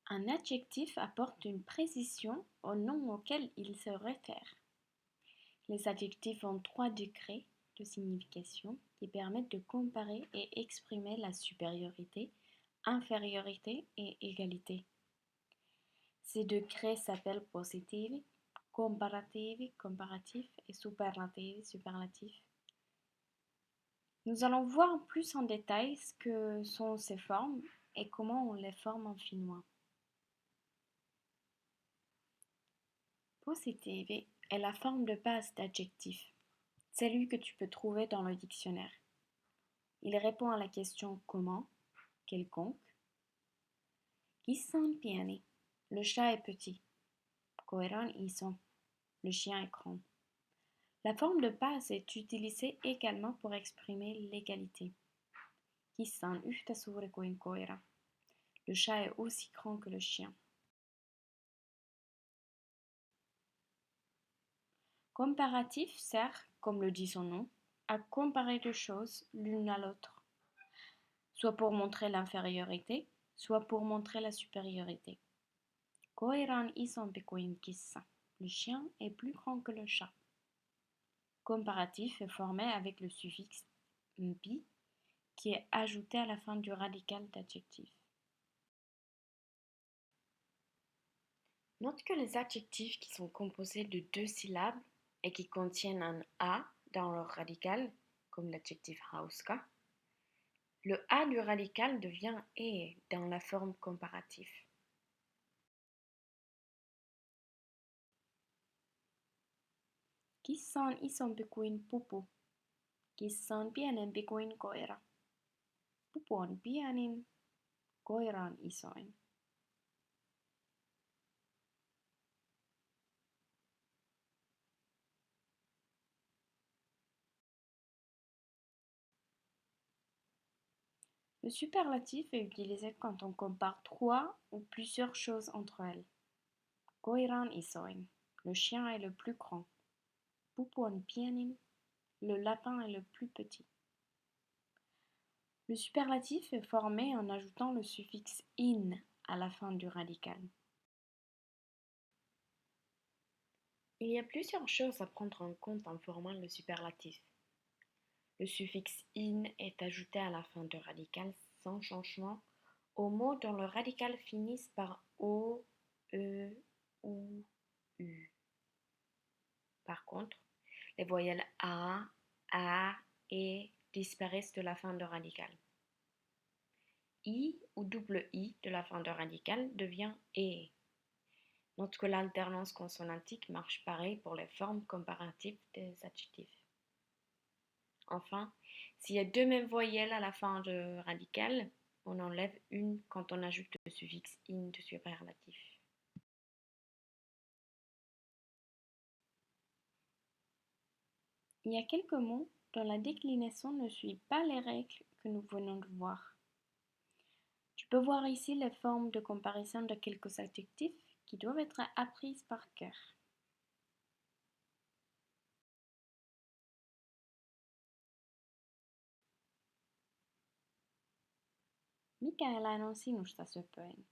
Un adjectif apporte une précision au nom auquel il se réfère. Les adjectifs ont 3 degrés de signification qui permettent de comparer et exprimer la supériorité, infériorité et égalité. Ces degrés s'appellent positivi, comparativi, comparatif et superlativi, superlatif. Nous allons voir plus en détail ce que sont ces formes et comment on les forme en finnois. Positivi est la forme de base d'adjectif, celui que tu peux trouver dans le dictionnaire. Il répond à la question comment, quelconque. Kissan pieni, le chat est petit. Koiran ison, le chien est grand. La forme de base est utilisée également pour exprimer l'égalité. Kissan yhtä suuri kuin koira. Le chat est aussi grand que le chien. Comparatif sert, comme le dit son nom, à comparer deux choses l'une à l'autre, soit pour montrer l'infériorité, soit pour montrer la supériorité. Koira on isompi kuin kissa. Le chien est plus grand que le chat. Comparatif est formé avec le suffixe mpi qui est ajouté à la fin du radical d'adjectif. Note que les adjectifs qui sont composés de 2 syllabes et qui contiennent un a dans leur radical, comme l'adjectif hauska, le a du radical devient e dans la forme comparative. Kissa on isompi kuin pupu. Kissa on pienempi kuin koira. Pupu on pienin, koira on isoin. Le superlatif est utilisé quand on compare 3 ou plusieurs choses entre elles. Koira on isoin, le chien est le plus grand. Pupu on pienin, le lapin est le plus petit. Le superlatif est formé en ajoutant le suffixe in à la fin du radical. Il y a plusieurs choses à prendre en compte en formant le superlatif. Le suffixe in est ajouté à la fin du radical sans changement aux mots dont le radical finisse par o, e, ou, u. Par contre, les voyelles a, e disparaissent de la fin de radical. I ou double I de la fin de radical devient e. Note que l'alternance consonantique marche pareil pour les formes comparatives des adjectifs. Enfin, s'il y a 2 mêmes voyelles à la fin de radical, on enlève une quand on ajoute le suffixe in de superlatif. Il y a quelques mots dont la déclinaison ne suit pas les règles que nous venons de voir. Tu peux voir ici les formes de comparaison de quelques adjectifs qui doivent être apprises par cœur. Mikä eläin on sinusta söpöin?